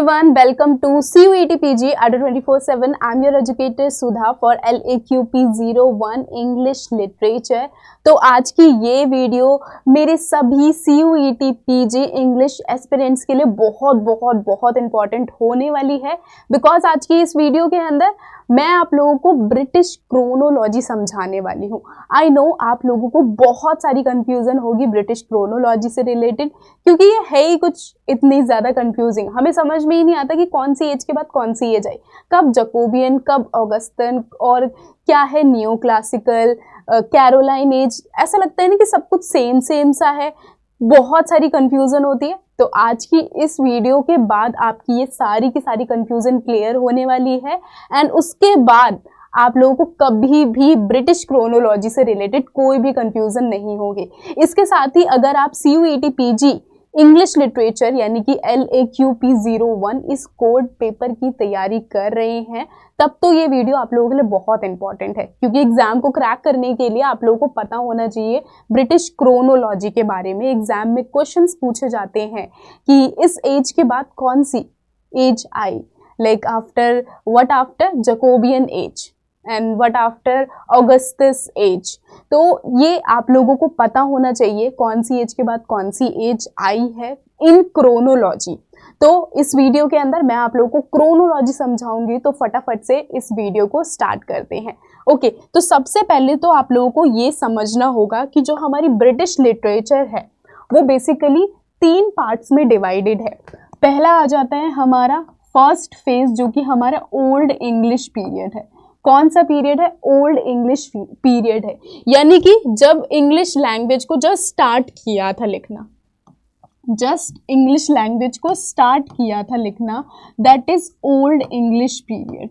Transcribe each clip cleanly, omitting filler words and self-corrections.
everyone, welcome to CUET PG Adult 24/7. I'm your educator Sudha for LAQP 01 English Literature. तो आज की ये video मेरे सभी CUET PG इंग्लिश एस्पिरेंट्स के लिए बहुत इंपॉर्टेंट होने वाली है, बिकॉज आज की इस वीडियो के अंदर मैं आप लोगों को ब्रिटिश क्रोनोलॉजी समझाने वाली हूँ। आई नो आप लोगों को बहुत सारी कंफ्यूजन होगी ब्रिटिश क्रोनोलॉजी से रिलेटेड, क्योंकि ये है ही कुछ इतनी ज़्यादा कंफ्यूजिंग। हमें समझ में ही नहीं आता कि कौन सी एज के बाद कौन सी एज आई, कब जकोबियन, कब ऑगस्टन, और क्या है नियो क्लासिकल, कैरोलाइन एज। ऐसा लगता है ना कि सब कुछ सेम सा है, बहुत सारी कंफ्यूजन होती है। तो आज की इस वीडियो के बाद आपकी ये सारी की सारी कंफ्यूजन क्लियर होने वाली है, एंड उसके बाद आप लोगों को कभी भी ब्रिटिश क्रोनोलॉजी से रिलेटेड कोई भी कंफ्यूजन नहीं होगी। इसके साथ ही अगर आप CUET PG इंग्लिश लिटरेचर यानी कि LAQP 01 इस कोड पेपर की तैयारी कर रहे हैं, तब तो ये वीडियो आप लोगों के लिए बहुत इंपॉर्टेंट है, क्योंकि एग्जाम को क्रैक करने के लिए आप लोगों को पता होना चाहिए ब्रिटिश क्रोनोलॉजी के बारे में। एग्जाम में क्वेश्चंस पूछे जाते हैं कि इस एज के बाद कौन सी एज आई, like after what after Jacobean age and what after Augustus age. तो ये आप लोगों को पता होना चाहिए कौन सी एज के बाद कौन सी एज आई है इन क्रोनोलॉजी। तो इस वीडियो के अंदर मैं आप लोगों को क्रोनोलॉजी समझाऊंगी, तो फटाफट से इस वीडियो को स्टार्ट करते हैं। ओके, तो सबसे पहले तो आप लोगों को ये समझना होगा कि जो हमारी ब्रिटिश लिटरेचर है वो बेसिकली 3 पार्ट्स में डिवाइडेड है। पहला आ जाता है हमारा फर्स्ट फेज, जो कि हमारा ओल्ड इंग्लिश पीरियड है। कौन सा पीरियड है? ओल्ड इंग्लिश पीरियड है, यानी कि जब इंग्लिश लैंग्वेज को जस्ट स्टार्ट किया था लिखना, जस्ट इंग्लिश लैंग्वेज को स्टार्ट किया था लिखना, that is old English period.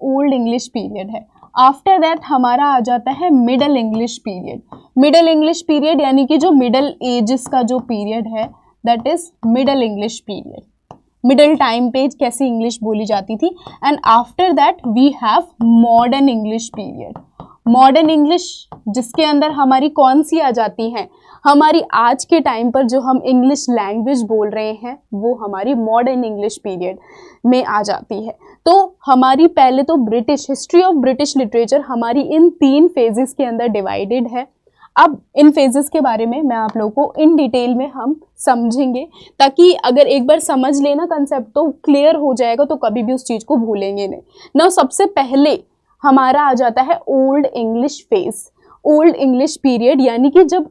Old English period है। आफ्टर दैट हमारा आ जाता है middle English period. Middle English period यानी कि जो मिडल एजेस का जो पीरियड है, that is middle English period. Middle time पे कैसी इंग्लिश बोली जाती थी। And after that we have modern English period. Modern English जिसके अंदर हमारी कौन सी आ जाती हैं, हमारी आज के टाइम पर जो हम इंग्लिश लैंग्वेज बोल रहे हैं वो हमारी मॉडर्न इंग्लिश पीरियड में आ जाती है। तो हमारी पहले तो British history of British literature हमारी इन 3 फेजेस के अंदर डिवाइडेड है। अब इन फेजेस के बारे में मैं आप लोगों को इन डिटेल में हम समझेंगे, ताकि अगर एक बार समझ लेना कंसेप्ट तो क्लियर हो जाएगा, तो कभी भी उस चीज़ को भूलेंगे नहीं ना। सबसे पहले हमारा आ जाता है old English phase, old English period, यानी कि जब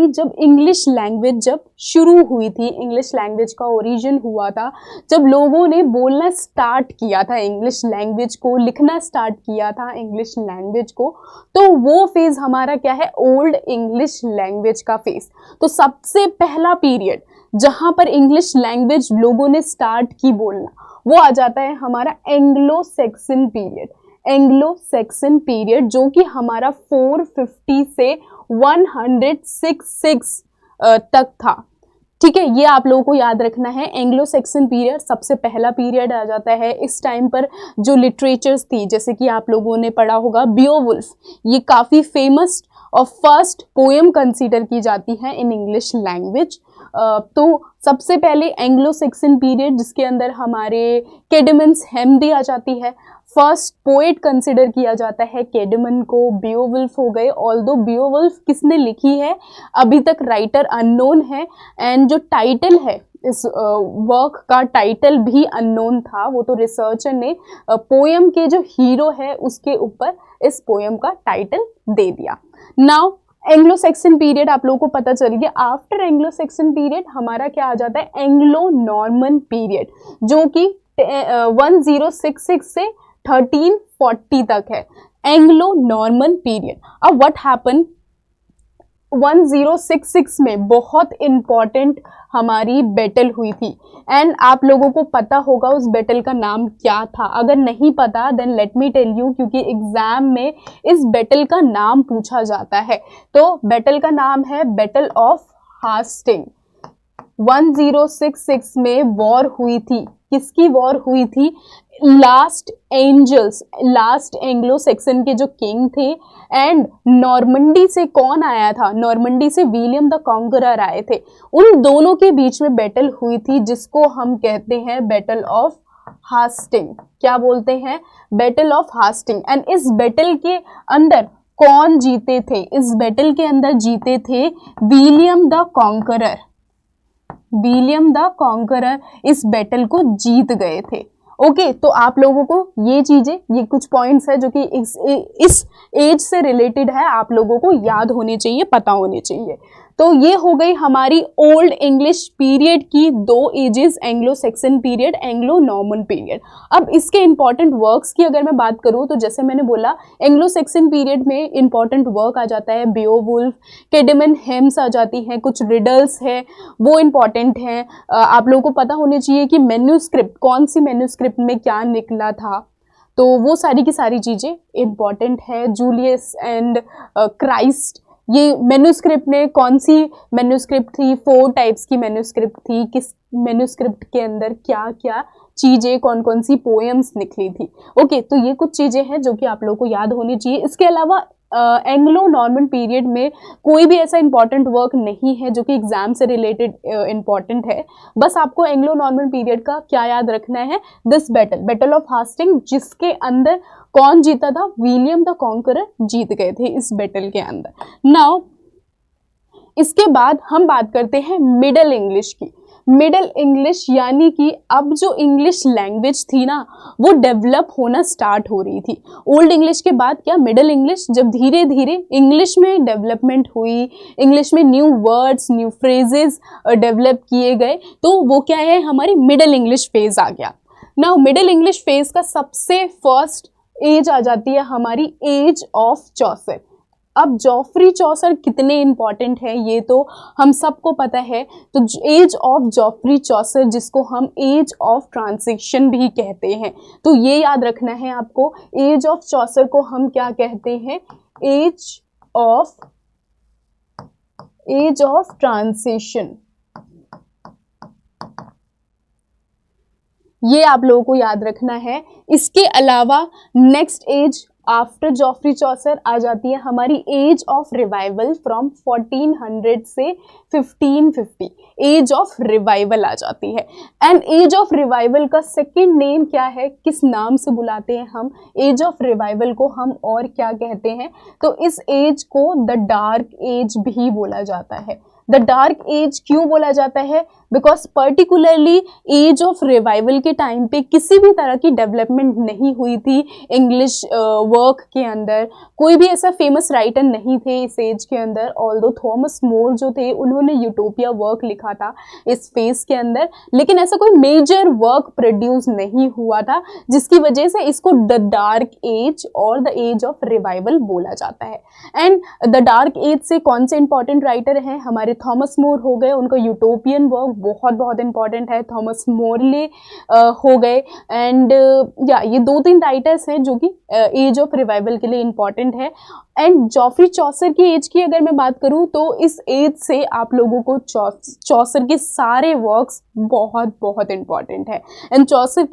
जब इंग्लिश लैंग्वेज जब शुरू हुई थी, इंग्लिश लैंग्वेज का ओरिजिन हुआ था, जब लोगों ने बोलना स्टार्ट किया था इंग्लिश लैंग्वेज को, लिखना स्टार्ट किया था इंग्लिश लैंग्वेज को, तो वो फेज हमारा क्या है? ओल्ड इंग्लिश लैंग्वेज का फेज। तो सबसे पहला पीरियड जहाँ पर इंग्लिश लैंग्वेज लोगों ने स्टार्ट की बोलना, वो आ जाता है हमारा Anglo Saxon period. Anglo Saxon period जो कि हमारा 450 से 166 तक था। ठीक है, ये आप लोगों को याद रखना है। एंग्लो सैक्सन पीरियड सबसे पहला पीरियड आ जाता है। इस टाइम पर जो लिटरेचर्स थी, जैसे कि आप लोगों ने पढ़ा होगा बियोवुल्फ, ये काफ़ी फेमस और फर्स्ट पोएम कंसीडर की जाती है इन इंग्लिश लैंग्वेज। तो सबसे पहले एंग्लो सैक्सन पीरियड जिसके अंदर हमारे कैडमन्स हेम दी आ जाती है। फर्स्ट पोएट कंसिडर किया जाता है कैडमन को, बियोवुल्फ हो गए। ऑल्दो बियोवुल्फ किसने लिखी है अभी तक राइटर अननोन है, एंड जो टाइटल है इस वर्क का टाइटल भी अननोन था, वो तो रिसर्चर ने पोएम के जो हीरो है उसके ऊपर इस पोएम का टाइटल दे दिया। नाउ एंग्लो सैक्सन पीरियड आप लोगों को पता चल गया। आफ्टर एंग्लो सैक्सन पीरियड हमारा क्या आ जाता है? एंग्लो नॉर्मन पीरियड, जो कि 1066 से 1340 तक है, एंग्लो नॉर्मन पीरियड। अब व्हाट हैपन 1066 में बहुत इंपॉर्टेंट हमारी बैटल हुई थी, एंड आप लोगों को पता होगा उस बैटल का नाम क्या था। अगर नहीं पता then let me tell you, क्योंकि एग्जाम में इस बैटल का नाम पूछा जाता है। तो बैटल का नाम है बैटल ऑफ हास्टिंग। 1066 में वॉर हुई थी। किसकी वॉर हुई थी? लास्ट एंग्लो सेक्सन के जो किंग थे। एंड नॉर्मंडी से कौन आया था, नॉर्मंडी से विलियम द कॉन्करर आए थे। उन दोनों के बीच में बैटल हुई थी जिसको हम कहते हैं बैटल ऑफ हास्टिंग। क्या बोलते हैं, बैटल ऑफ हास्टिंग। एंड इस बैटल के अंदर कौन जीते थे, इस बैटल के अंदर जीते थे William the conqueror. William the conqueror इस बैटल को जीत गए थे। ओके, तो आप लोगों को ये चीजें, ये कुछ पॉइंट्स है जो कि इस एज से रिलेटेड है, आप लोगों को याद होने चाहिए, पता होने चाहिए। तो ये हो गई हमारी ओल्ड इंग्लिश पीरियड की दो ages, Anglo Saxon period, Anglo Norman period. अब इसके इंपॉर्टेंट वर्क्स की अगर मैं बात करूँ तो जैसे मैंने बोला, एंग्लो सेक्सन पीरियड में इंपॉर्टेंट वर्क आ जाता है बेओवुल्फ, कैडमन हेम्स आ जाती हैं, कुछ रिडल्स है वो इंपॉर्टेंट हैं। आप लोगों को पता होनी चाहिए कि मैन्यूस्क्रिप्ट, कौन सी मैन्यूस्क्रिप्ट में क्या निकला था, तो वो सारी की सारी चीज़ें इंपॉर्टेंट है। जूलियस एंड क्राइस्ट, ये मैन्यूस्क्रिप्ट ने, कौन सी मैन्यूस्क्रिप्ट थी, 4 टाइप्स की मैन्यूस्क्रिप्ट थी, किस मैन्यूस्क्रिप्ट के अंदर क्या क्या चीज़ें, कौन कौन सी पोएम्स निकली थी। ओके, तो ये कुछ चीज़ें हैं जो कि आप लोगों को याद होनी चाहिए। इसके अलावा एंग्लो नॉर्मन पीरियड में कोई भी ऐसा इंपॉर्टेंट वर्क नहीं है जो कि एग्जाम से रिलेटेड इंपॉर्टेंट है। बस आपको एंग्लो नॉर्मन पीरियड का क्या याद रखना है, this battle, battle of Hastings, जिसके अंदर कौन जीता था, विलियम द कॉन्करर जीत गए थे इस बैटल के अंदर। नाउ इसके बाद हम बात करते हैं मिडल इंग्लिश की। मिडल इंग्लिश यानी कि अब जो इंग्लिश लैंग्वेज थी ना वो डेवलप होना स्टार्ट हो रही थी। ओल्ड इंग्लिश के बाद क्या मिडल इंग्लिश, जब धीरे धीरे इंग्लिश में डेवलपमेंट हुई, इंग्लिश में new words, new phrases develop किए गए, तो वो क्या है, हमारी मिडल इंग्लिश फेज आ गया। नाउ मिडल इंग्लिश फेज का सबसे फर्स्ट एज आ जाती है हमारी एज ऑफ चौसर। अब जॉफ्री चौसर कितने इंपॉर्टेंट है ये तो हम सबको पता है। तो एज ऑफ जॉफ्री चौसर, जिसको हम एज ऑफ ट्रांजिशन भी कहते हैं, तो ये याद रखना है आपको, एज ऑफ चौसर को हम क्या कहते हैं, एज ऑफ ट्रांजिशन। ये आप लोगों को याद रखना है। इसके अलावा नेक्स्ट एज आफ्टर जॉफ्री चौसर आ जाती है हमारी एज ऑफ रिवाइवल, फ्रॉम 1400 से 1550 एज ऑफ रिवाइवल आ जाती है। एंड एज ऑफ रिवाइवल का सेकंड नेम क्या है, किस नाम से बुलाते हैं हम एज ऑफ रिवाइवल को, हम और क्या कहते हैं, तो इस एज को द डार्क एज भी बोला जाता है। द डार्क एज क्यों बोला जाता है, because particularly age of revival के टाइम पे किसी भी तरह की डेवलपमेंट नहीं हुई थी इंग्लिश वर्क के अंदर, कोई भी ऐसा फेमस राइटर नहीं थे इस एज के अंदर। ऑल्दो थॉमस मोर जो थे उन्होंने यूटोपिया वर्क लिखा था इस फेज के अंदर, लेकिन ऐसा कोई मेजर वर्क प्रोड्यूस नहीं हुआ था, जिसकी वजह से इसको द डार्क एज और द एज ऑफ रिवाइवल बोला जाता है। एंड द डार्क एज से कौन से इंपॉर्टेंट राइटर हैं, हमारे थॉमस मोर हो गए, उनका यूटोपियन वर्क बहुत बहुत इंपॉर्टेंट है, थॉमस मोरले हो गए। एंड या ये 2-3 राइटर्स हैं जो कि एज ऑफ रिवाइवल के लिए इंपॉर्टेंट है। एंड जॉफ्री चौसर की एज की अगर मैं बात करूं तो इस एज से आप लोगों को चौसर के सारे वर्क्स बहुत बहुत इंपॉर्टेंट है। एंड चौसर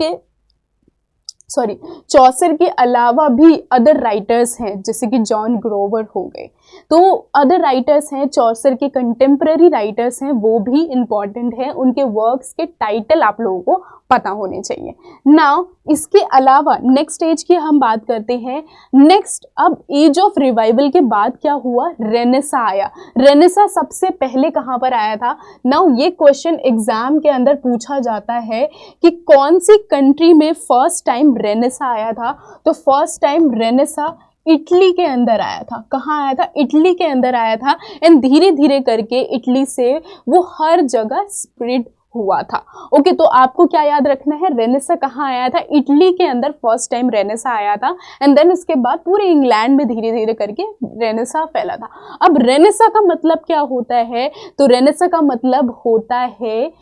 के अलावा भी अदर राइटर्स हैं जैसे कि जॉन ग्रोवर हो गए, तो अदर राइटर्स हैं, चौसर के कंटेम्प्रेरी राइटर्स हैं, वो भी इंपॉर्टेंट है, उनके वर्क्स के टाइटल आप लोगों को पता होने चाहिए। नाउ इसके अलावा नेक्स्ट एज की हम बात करते हैं। नेक्स्ट, अब एज ऑफ रिवाइवल के बाद क्या हुआ, रेनेसा आया। रेनेसा सबसे पहले कहाँ पर आया था, नाउ ये क्वेश्चन एग्जाम के अंदर पूछा जाता है कि कौन सी कंट्री में फर्स्ट टाइम रेनेसा आया था, तो फर्स्ट टाइम रेनेसा इटली के अंदर आया था। कहाँ आया था, इटली के अंदर आया था। एंड धीरे धीरे करके इटली से वो हर जगह स्प्रेड हुआ था। ओके, तो आपको क्या याद रखना है, रेनेसा कहाँ आया था, इटली के अंदर फर्स्ट टाइम रेनेसा आया था। एंड देन उसके बाद पूरे इंग्लैंड में धीरे धीरे करके रेनेसा फैला था। अब रेनेसा का मतलब क्या होता है, तो रेनेसा का मतलब होता है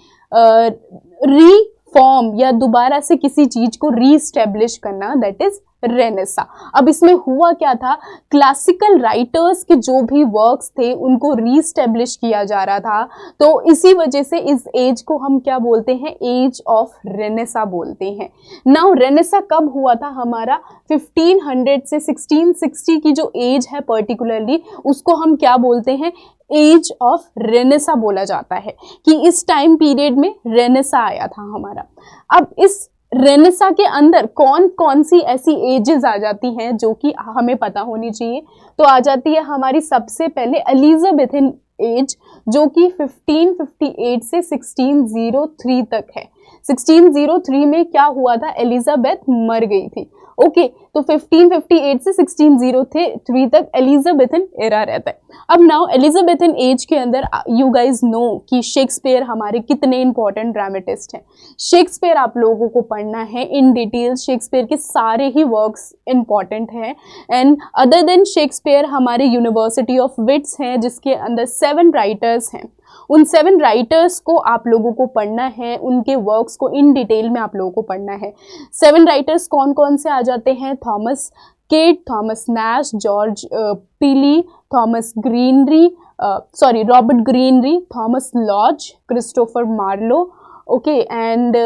रीफॉर्म या दोबारा से किसी चीज को रीस्टेब्लिश करना, दैट इज रेनेसा। अब इसमें हुआ क्या था, क्लासिकल राइटर्स के जो भी वर्क्स थे उनको रीस्टेब्लिश किया जा रहा था, तो इसी वजह से इस एज को हम क्या बोलते हैं, एज ऑफ रेनेसा बोलते हैं। नाउ रेनेसा कब हुआ था हमारा, 1500 से 1660 की जो एज है पर्टिकुलरली, उसको हम क्या बोलते हैं, एज ऑफ रेनेसा बोला जाता है, कि इस टाइम पीरियड में रेनेसा आया था हमारा। अब इस रेनेसा के अंदर कौन कौन सी ऐसी एजेस आ जाती हैं जो कि हमें पता होनी चाहिए, तो आ जाती है हमारी सबसे पहले एलिजाबेथन एज, जो कि 1558 से 1603 तक है। 1603 में क्या हुआ था, एलिजाबेथ मर गई थी। ओके, तो 1558 से 1603 तक एलिजाबेथन एरा रहता है। अब नाउ एलिजाबेथन एज के अंदर यू गाइज नो कि शेक्सपियर हमारे कितने इंपॉर्टेंट ड्रामेटिस्ट हैं। शेक्सपियर आप लोगों को पढ़ना है इन डिटेल, शेक्सपियर के सारे ही वर्क्स इंपॉर्टेंट हैं। एंड अदर देन शेक्सपियर हमारे यूनिवर्सिटी ऑफ विट्स हैं, जिसके अंदर 7 राइटर्स हैं। उन 7 राइटर्स को आप लोगों को पढ़ना है, उनके वर्क्स को इन डिटेल में आप लोगों को पढ़ना है। 7 राइटर्स कौन कौन से आ जाते हैं, Thomas Kyd, Thomas Nashe, George Peele, Thomas Greene, Robert Greene, Thomas Lodge, Christopher Marlowe. Okay, and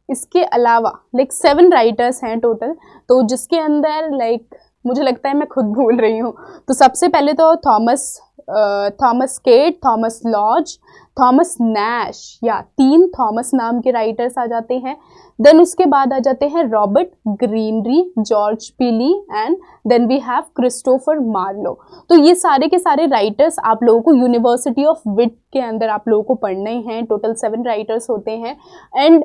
इसके अलावा 7 राइटर्स हैं टोटल, तो जिसके अंदर मुझे लगता है मैं खुद भूल रही हूँ। तो सबसे पहले तो Thomas Kyd, Thomas Lodge, Thomas Nashe, 3 Thomas नाम के राइटर्स आ जाते हैं। देन उसके बाद आ जाते हैं Robert Greenery, George Peele, and then we have Christopher Marlowe. तो ये सारे के सारे राइटर्स आप लोगों को यूनिवर्सिटी ऑफ विट के अंदर आप लोगों को पढ़ने हैं। टोटल 7 राइटर्स होते हैं। एंड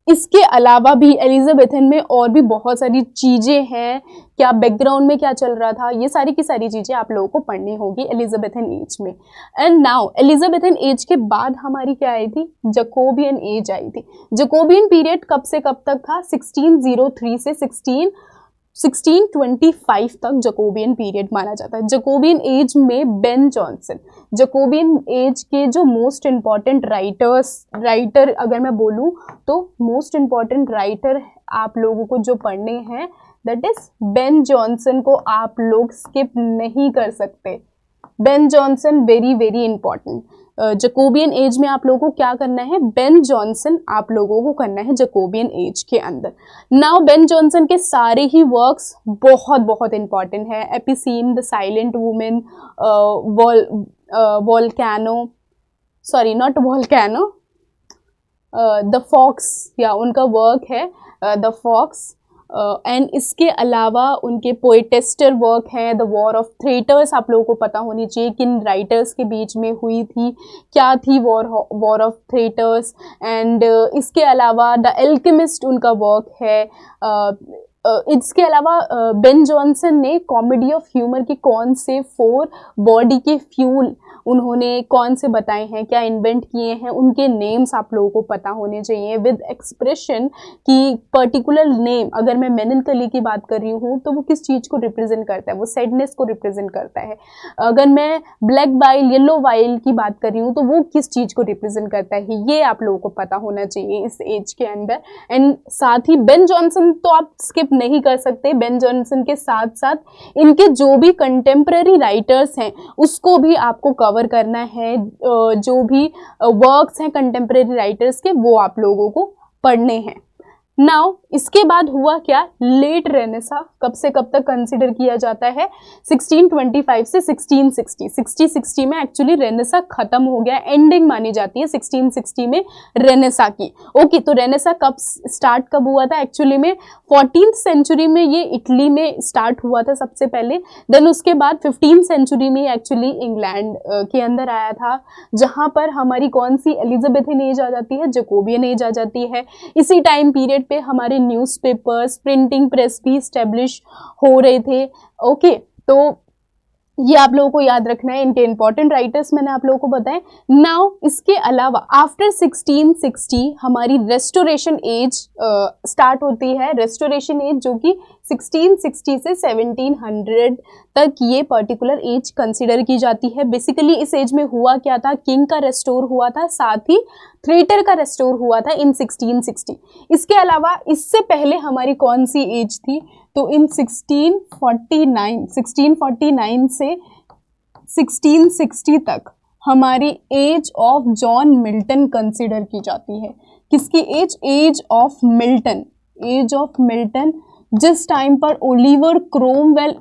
इसके अलावा भी एलिजाबेथन में और भी बहुत सारी चीज़ें हैं, क्या बैकग्राउंड में क्या चल रहा था, ये सारी की सारी चीज़ें आप लोगों को पढ़नी होगी एलिजाबेथन एज में। एंड नाउ एलिजाबेथन एज के बाद हमारी क्या आई थी, जकोबियन एज आई थी। जकोबियन पीरियड कब से कब तक था, 1603 से 1625 तक जकोबियन पीरियड माना जाता है। जकोबियन एज में बेन जॉनसन, जकोबियन एज के जो मोस्ट इम्पॉर्टेंट राइटर अगर मैं बोलूँ तो मोस्ट इम्पॉर्टेंट राइटर आप लोगों को जो पढ़ने हैं दैट इज बेन जॉनसन को आप लोग स्किप नहीं कर सकते। Ben Jonson very very important. Jacobean age में आप लोगों को क्या करना है, बेन जॉनसन आप लोगों को करना है जकोबियन एज के अंदर। नाउ बेन जॉनसन के सारे ही वर्क्स बहुत बहुत इंपॉर्टेंट है। Epicoene, the silent woman, the fox, उनका वर्क है द फॉक्स। एंड इसके अलावा उनके पोएटेस्टर वर्क है, द वॉर ऑफ थ्रेटर्स आप लोगों को पता होनी चाहिए किन राइटर्स के बीच में हुई थी, क्या थी वॉर ऑफ थ्रेटर्स। एंड इसके अलावा द एल्केमिस्ट उनका वर्क है। इसके अलावा बेन जॉनसन ने कॉमेडी ऑफ ह्यूमर के कौन से 4 बॉडी के फ्यूल उन्होंने कौन से बताए हैं, क्या इन्वेंट किए हैं, उनके नेम्स आप लोगों को पता होने चाहिए विद एक्सप्रेशन कि पर्टिकुलर नेम। अगर मैं मेलनकली की बात कर रही हूँ तो वो किस चीज़ को रिप्रेजेंट करता है, वो सैडनेस को रिप्रेजेंट करता है। अगर मैं ब्लैक बाइल, येलो बाइल की बात कर रही हूँ तो वो किस चीज़ को रिप्रेजेंट करता है, ये आप लोगों को पता होना चाहिए इस एज के अंदर। एंड साथ ही बेन जॉनसन तो आप स्किप नहीं कर सकते। बेन जॉनसन के साथ साथ इनके जो भी कंटेम्प्रेरी राइटर्स हैं उसको भी आपको कवर करना है। जो भी वर्क्स हैं कंटेम्प्रेरी राइटर्स के वो आप लोगों को पढ़ने हैं। नाउ इसके बाद हुआ क्या, लेट रेनेसा कब से कब तक कंसिडर किया जाता है, 1625 से 1660। 1660 में एक्चुअली रेनेसा खत्म हो गया, एंडिंग मानी जाती है 1660 में रेनेसा की। ओके, तो रेनेसा कब स्टार्ट कब हुआ था, एक्चुअली में 14th सेंचुरी में ये इटली में स्टार्ट हुआ था सबसे पहले। देन उसके बाद 15th सेंचुरी में एक्चुअली इंग्लैंड के अंदर आया था, जहाँ पर हमारी कौन सी एलिजाबेथन एज आ जाती है, जकोबियन एज आ जाती है। इसी टाइम पीरियड पे हमारे न्यूज़पेपर्स, प्रिंटिंग प्रेस भी स्टैब्लिश हो रहे थे। ओके, तो ये आप लोगों को याद रखना है, इनके इंपॉर्टेंट राइटर्स मैंने आप लोगों को बताए। नाउ इसके अलावा आफ्टर 1660 हमारी रेस्टोरेशन एज स्टार्ट होती है। रेस्टोरेशन एज जो कि 1660 से 1700 तक ये पर्टिकुलर एज कंसिडर की जाती है। बेसिकली इस एज में हुआ क्या था, किंग का रेस्टोर हुआ था, साथ ही थिएटर का रेस्टोर हुआ था इन 1660। इसके अलावा इससे पहले हमारी कौन सी एज थी, तो इन 1649 से 1660 तक हमारी age of John Milton consider की जाती है। किसकी age? Age of Milton. Age of Milton जिस टाइम पर ओलिवर क्रोमवेल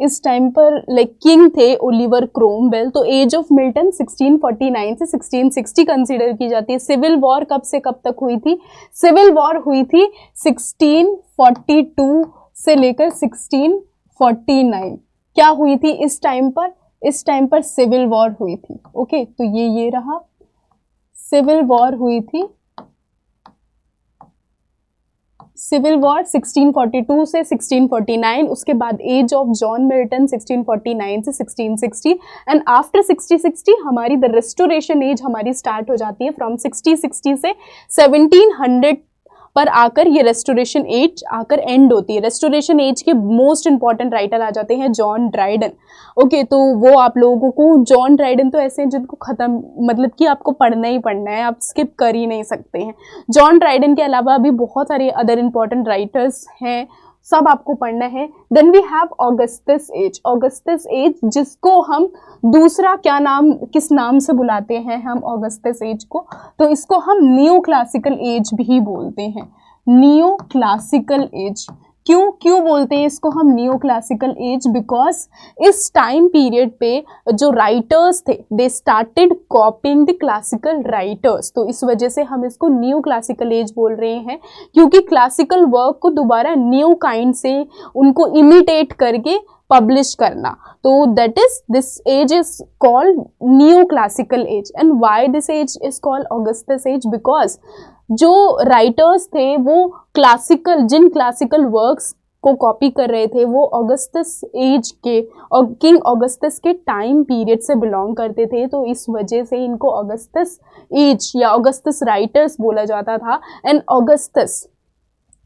इस टाइम पर लाइक किंग थे ओलिवर क्रोमवेल, तो एज ऑफ मिल्टन 1649 से 1660 कंसीडर की जाती है। सिविल वॉर कब से कब तक हुई थी? सिविल वॉर हुई थी 1642 से लेकर 1649। क्या हुई थी इस टाइम पर? इस टाइम पर सिविल वॉर हुई थी। ओके, तो ये रहा, सिविल वॉर हुई थी। सिविल वॉर 1642 से 1649, उसके बाद एज ऑफ जॉन मिल्टन 1649 से 1660, एंड आफ्टर 1660 हमारी द रेस्टोरेशन एज हमारी स्टार्ट हो जाती है। फ्रॉम 1660 से 1700 पर आकर ये रेस्टोरेशन एज आकर एंड होती है। रेस्टोरेशन एज के मोस्ट इंपॉर्टेंट राइटर आ जाते हैं जॉन ड्राइडन। ओके, तो वो आप लोगों को, जॉन ड्राइडन तो ऐसे हैं जिनको खत्म, मतलब कि आपको पढ़ना ही पढ़ना है, आप स्किप कर ही नहीं सकते हैं। जॉन ड्राइडन के अलावा भी बहुत सारे अदर इंपॉर्टेंट राइटर्स हैं, सब आपको पढ़ना है। Then we have Augustus age. Augustus age जिसको हम दूसरा क्या नाम, किस नाम से बुलाते हैं हम ऑगस्टस एज को, तो इसको हम नियो क्लासिकल एज भी बोलते हैं। नियो क्लासिकल एज क्यों बोलते हैं इसको हम नियो क्लासिकल एज? बिकॉज इस टाइम पीरियड पे जो राइटर्स थे they started copying the classical writers, तो इस वजह से हम इसको न्यू क्लासिकल एज बोल रहे हैं, क्योंकि क्लासिकल वर्क को दोबारा न्यू काइंड से उनको इमिटेट करके पब्लिश करना, तो that is this age is called new classical age. And why this age is called Augustus age? Because जो राइटर्स थे वो जिन क्लासिकल वर्क्स को कॉपी कर रहे थे वो ऑगस्टस एज के और किंग ऑगस्टस के टाइम पीरियड से बिलोंग करते थे, तो इस वजह से इनको ऑगस्टस एज या ऑगस्टस राइटर्स बोला जाता था। एंड ऑगस्टस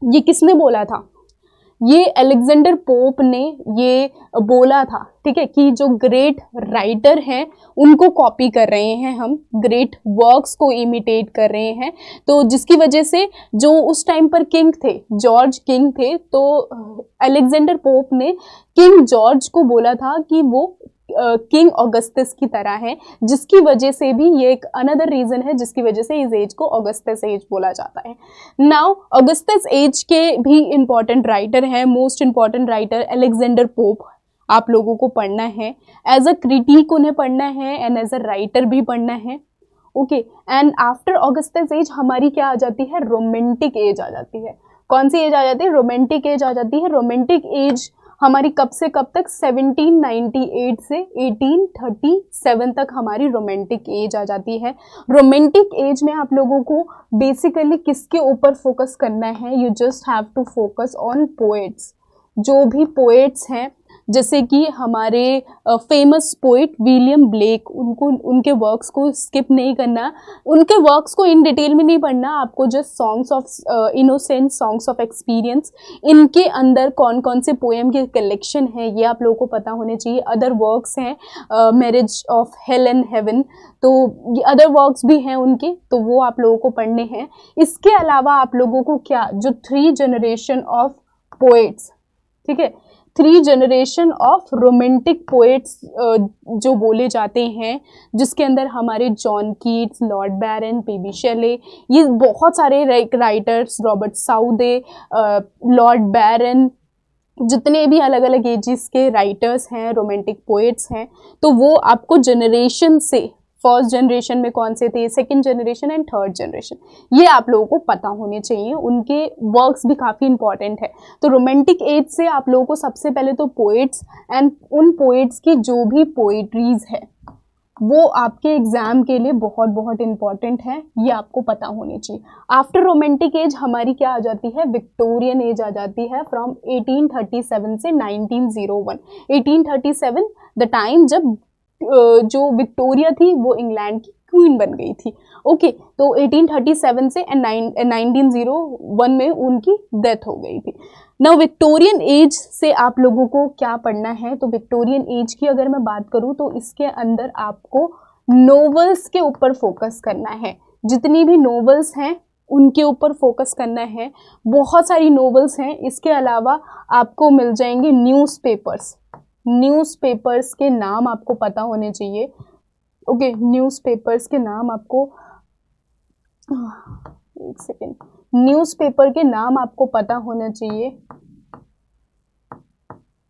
ये किसने बोला था? ये अलेक्जेंडर पोप ने ये बोला था, ठीक है, कि जो ग्रेट राइटर हैं उनको कॉपी कर रहे हैं हम, ग्रेट वर्क्स को इमिटेट कर रहे हैं, तो जिसकी वजह से जो उस टाइम पर किंग थे, जॉर्ज किंग थे, तो अलेक्जेंडर पोप ने किंग जॉर्ज को बोला था कि वो किंग ऑगस्टस की तरह है, जिसकी वजह से भी ये एक अनदर रीजन है जिसकी वजह से इस एज को ऑगस्टस एज बोला जाता है। नाउ ऑगस्टस एज के भी इंपॉर्टेंट राइटर हैं, most important writer Alexander pope आप लोगों को पढ़ना है, एज अ क्रिटिक उन्हें पढ़ना है एंड एज अ राइटर भी पढ़ना है। Okay, and after Augustus age हमारी क्या आ जाती है? रोमांटिक एज आ जाती है। कौन सी एज आ जाती है? रोमांटिक एज आ जाती है। रोमांटिक एज हमारी कब से कब तक? 1798 से 1837 तक हमारी रोमांटिक एज आ जाती है। रोमांटिक एज में आप लोगों को बेसिकली किसके ऊपर फोकस करना है? You just have to focus on poets. जो भी पोएट्स हैं, जैसे कि हमारे फेमस पोइट विलियम ब्लेक, उनके वर्क्स को स्किप नहीं करना, उनके वर्क्स को इन डिटेल में नहीं पढ़ना, आपको just songs of innocence, songs of experience, इनके अंदर कौन कौन से पोएम के कलेक्शन है ये आप लोगों को पता होने चाहिए। अदर वर्क्स हैं, marriage of hell and heaven, तो अदर वर्क्स भी हैं उनके, तो वो आप लोगों को पढ़ने हैं। इसके अलावा आप लोगों को क्या, जो 3 जनरेशन ऑफ पोएट्स, ठीक है, 3 जनरेशन ऑफ रोमांटिक पोएट्स जो बोले जाते हैं, जिसके अंदर हमारे जॉन कीट्स, लॉर्ड बैरन, पीबी शेले, ये बहुत सारे राइटर्स, रॉबर्ट साउदे, लॉर्ड बैरन, जितने भी अलग अलग एजेस के राइटर्स हैं, रोमांटिक पोएट्स हैं, तो वो आपको जनरेशन से, फर्स्ट जनरेशन में कौन से थे, second generation and third generation, ये आप लोगों को पता होने चाहिए। उनके वर्क्स भी काफ़ी इंपॉर्टेंट है। तो रोमांटिक एज से आप लोगों को सबसे पहले तो पोएट्स एंड उन पोएट्स की जो भी पोएट्रीज है, वो आपके एग्जाम के लिए बहुत बहुत इंपॉर्टेंट है, ये आपको पता होनी चाहिए। आफ्टर रोमांटिक एज हमारी क्या आ जाती है, विक्टोरियन एज आ जाती है फ्रॉम 1837 से 1901। 1837 द टाइम जब जो विक्टोरिया थी वो इंग्लैंड की क्वीन बन गई थी। ओके, तो 1837 से 1901 में उनकी डेथ हो गई थी। नाउ विक्टोरियन एज से आप लोगों को क्या पढ़ना है, तो विक्टोरियन एज की अगर मैं बात करूं तो इसके अंदर आपको नोवेल्स के ऊपर फोकस करना है। जितनी भी नोवेल्स हैं उनके ऊपर फोकस करना है। बहुत सारी नोवेल्स हैं, इसके अलावा आपको मिल जाएंगे न्यूज़पेपर्स। न्यूज़पेपर्स के नाम आपको पता होने चाहिए। ओके, न्यूज़पेपर्स के नाम आपको, एक सेकेंड, न्यूज़पेपर के नाम आपको पता होना चाहिए।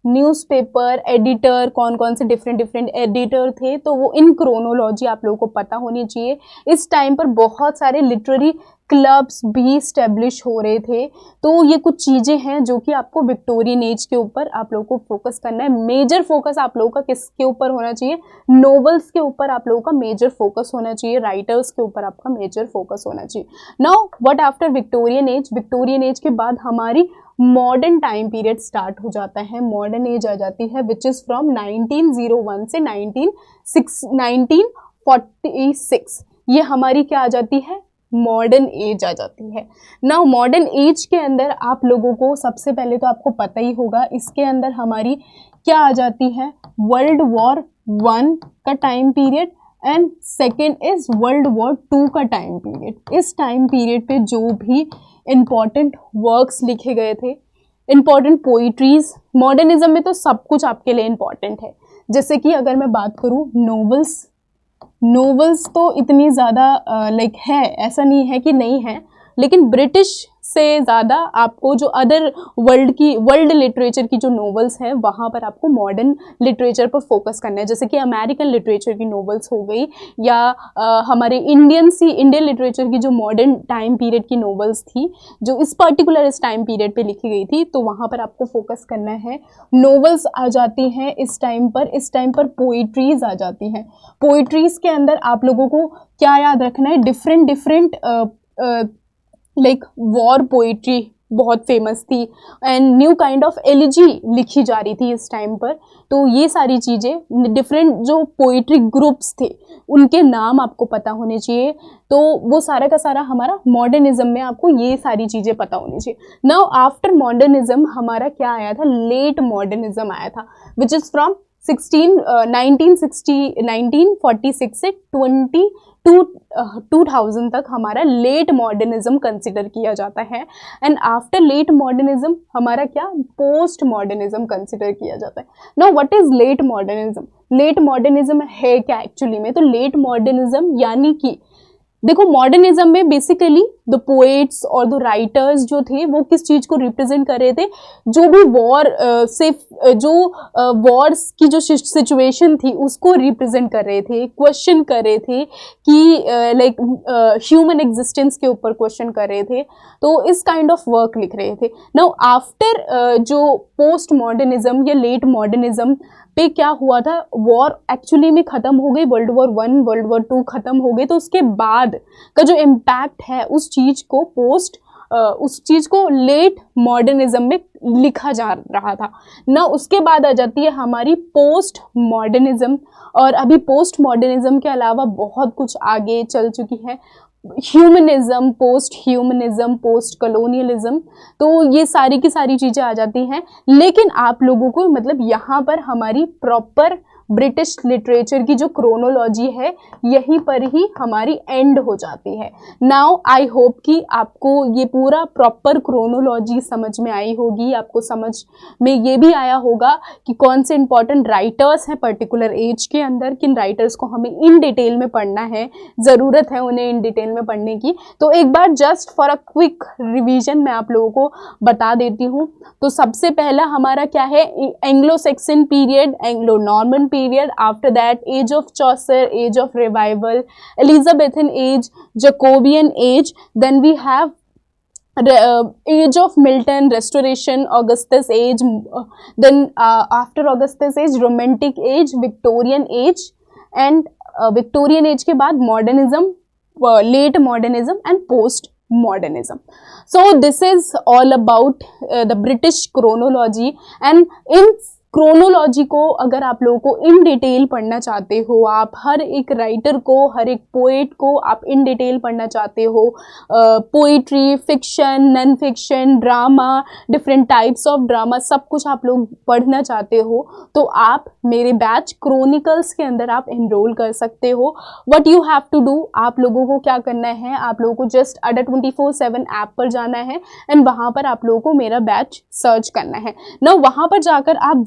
न्यूज़पेपर एडिटर, कौन कौन से डिफरेंट एडिटर थे, तो वो इन क्रोनोलॉजी आप लोगों को पता होनी चाहिए। इस टाइम पर बहुत सारे लिटरेरी क्लब्स भी स्टैब्लिश हो रहे थे। तो ये कुछ चीज़ें हैं जो कि आपको विक्टोरियन एज के ऊपर आप लोगों को फोकस करना है। मेजर फोकस आप लोगों का किसके ऊपर होना चाहिए, नोवेल्स के ऊपर आप लोगों का मेजर फोकस होना चाहिए, राइटर्स के ऊपर आपका मेजर फोकस होना चाहिए। Now what after Victorian age, Victorian age के बाद हमारी मॉडर्न टाइम पीरियड स्टार्ट हो जाता है, मॉडर्न एज आ जाती है, विच इज़ फ्रॉम 1901 से 1946। ये हमारी क्या आ जाती है, मॉडर्न एज आ जाती है। नाउ मॉडर्न एज के अंदर आप लोगों को सबसे पहले तो आपको पता ही होगा, इसके अंदर हमारी क्या आ जाती है, वर्ल्ड वॉर 1 का time period and second is world war 2 का टाइम पीरियड। इस टाइम पीरियड पे जो भी इम्पॉर्टेंट वर्क्स लिखे गए थे, इम्पॉर्टेंट पोइट्रीज, मॉडर्निज्म में तो सब कुछ आपके लिए इम्पॉर्टेंट है। जैसे कि अगर मैं बात करूँ नोवेल्स तो इतनी ज़्यादा लाइक है, ऐसा नहीं है कि नहीं है, लेकिन ब्रिटिश से ज़्यादा आपको जो अदर वर्ल्ड लिटरेचर की जो नोवेल्स हैं वहाँ पर आपको मॉडर्न लिटरेचर पर फोकस करना है। जैसे कि अमेरिकन लिटरेचर की नोवेल्स हो गई, या हमारे इंडियन लिटरेचर की जो मॉडर्न टाइम पीरियड की नोवेल्स थी जो इस पर्टिकुलर इस टाइम पीरियड पे लिखी गई थी, तो वहाँ पर आपको फोकस करना है। नोवेल्स आ जाती हैं इस टाइम पर पोइट्रीज आ जाती हैं। पोइट्रीज के अंदर आप लोगों को क्या याद रखना है, डिफरेंट लाइक वॉर पोइट्री बहुत फेमस थी and new kind of elegy लिखी जा रही थी इस टाइम पर। तो ये सारी चीज़ें, डिफरेंट जो पोइट्री ग्रुप्स थे उनके नाम आपको पता होने चाहिए। तो वो सारा का सारा हमारा मॉडर्निज्म में आपको ये सारी चीज़ें पता होनी चाहिए। नाउ आफ्टर मॉडर्निज्म हमारा क्या आया था, लेट मॉडर्निज्म आया था, विच इज़ फ्रॉम 1946 से 2000 तक हमारा लेट मॉडर्निज्म कंसिडर किया जाता है। एंड आफ्टर लेट मॉडर्निज्म हमारा क्या, पोस्ट मॉडर्निज्म कंसिडर किया जाता है। Now what is late modernism, late modernism है क्या एक्चुअली में, तो लेट मॉडर्निज्म यानी कि देखो, मॉडर्निज्म में बेसिकली द पोएट्स और द राइटर्स जो थे वो किस चीज़ को रिप्रेजेंट कर रहे थे, जो भी वॉर्स की जो सिचुएशन थी उसको रिप्रेजेंट कर रहे थे, क्वेश्चन कर रहे थे कि लाइक ह्यूमन एग्जिस्टेंस के ऊपर क्वेश्चन कर रहे थे। तो इस काइंड ऑफ वर्क लिख रहे थे। नाउ आफ्टर जो पोस्ट मॉडर्निज्म या लेट मॉडर्निज्म पे क्या हुआ था, वॉर एक्चुअली में ख़त्म हो गई, वर्ल्ड वॉर 1 वर्ल्ड वॉर 2 ख़त्म हो गए। तो उसके बाद का जो इम्पैक्ट है उस चीज़ को लेट मॉडर्निज्म में लिखा जा रहा था ना। उसके बाद आ जाती है हमारी पोस्ट मॉडर्निज्म, और अभी पोस्ट मॉडर्निज्म के अलावा बहुत कुछ आगे चल चुकी है, humanism, post humanism, post colonialism. तो ये सारी की सारी चीज़ें आ जाती हैं। लेकिन आप लोगों को मतलब यहाँ पर हमारी प्रॉपर ब्रिटिश लिटरेचर की जो क्रोनोलॉजी है यहीं पर ही हमारी एंड हो जाती है। नाउ आई होप कि आपको ये पूरा प्रॉपर क्रोनोलॉजी समझ में आई होगी, आपको समझ में ये भी आया होगा कि कौन से इंपॉर्टेंट राइटर्स हैं पर्टिकुलर एज के अंदर, किन राइटर्स को हमें इन डिटेल में पढ़ना है, ज़रूरत है उन्हें इन डिटेल में पढ़ने की। तो एक बार just for a quick revision मैं आप लोगों को बता देती हूँ। तो सबसे पहला हमारा क्या है, Anglo Saxon period, Anglo Norman period, after that age of Chaucer, age of revival, Elizabethan age, Jacobean age, then we have age of Milton, restoration, Augustus age, then after Augustus age, romantic age, Victorian age, and Victorian age के बाद modernism, late modernism and post modernism. So this is all about the British chronology, and in chronology को अगर आप लोगों को in detail पढ़ना चाहते हो, आप हर एक राइटर को, हर एक पोएट को आप इन डिटेल पढ़ना चाहते हो, poetry, fiction, non fiction, drama, different types of drama, सब कुछ आप लोग पढ़ना चाहते हो, तो आप मेरे बैच क्रोनिकल्स के अंदर आप एनरोल कर सकते हो. What you have to do, आप लोगों को क्या करना है, आप लोगों को जस्ट अडा 24/7 ऐप पर जाना है एंड वहाँ पर आप लोगों को मेरा बैच सर्च करना है ना. वहाँ पर जाकर आप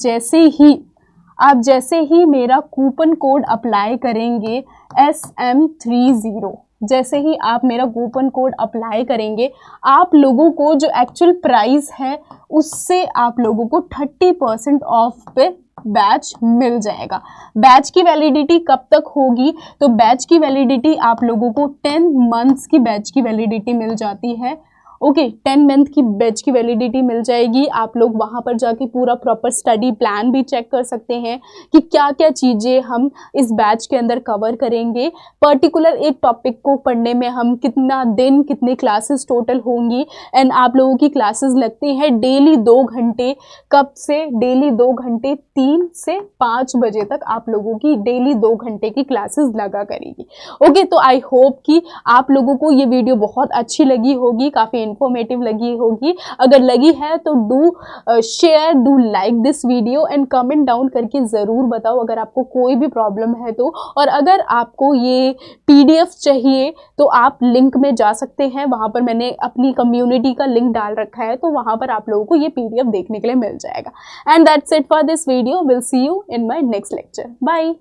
जैसे ही मेरा कूपन कोड अप्लाई करेंगे SM30, जैसे ही आप मेरा कूपन कोड अप्लाई करेंगे, आप लोगों को जो एक्चुअल प्राइस है उससे आप लोगों को 30% ऑफ पे बैच मिल जाएगा. बैच की वैलिडिटी कब तक होगी, तो बैच की वैलिडिटी आप लोगों को 10 मंथ्स की बैच की वैलिडिटी मिल जाती है. ओके, 10 मंथ की बैच की वैलिडिटी मिल जाएगी. आप लोग वहाँ पर जाके पूरा प्रॉपर स्टडी प्लान भी चेक कर सकते हैं कि क्या क्या चीज़ें हम इस बैच के अंदर कवर करेंगे. पर्टिकुलर एक टॉपिक को पढ़ने में हम कितना दिन, कितने क्लासेस टोटल होंगी, एंड आप लोगों की क्लासेस लगती हैं डेली 2 घंटे. कब से? डेली 2 घंटे, 3 से 5 बजे तक आप लोगों की डेली 2 घंटे की क्लासेस लगा करेगी. ओके, तो आई होप कि आप लोगों को ये वीडियो बहुत अच्छी लगी होगी, काफ़ी इंफॉर्मेटिव लगी होगी. अगर लगी है तो do share, do like this video and comment down करके ज़रूर बताओ अगर आपको कोई भी प्रॉब्लम है तो. और अगर आपको ये PDF चाहिए तो आप लिंक में जा सकते हैं, वहाँ पर मैंने अपनी कम्युनिटी का लिंक डाल रखा है, तो वहाँ पर आप लोगों को ये PDF देखने के लिए मिल जाएगा. And that's it for this video. Will see you in my next lecture. Bye.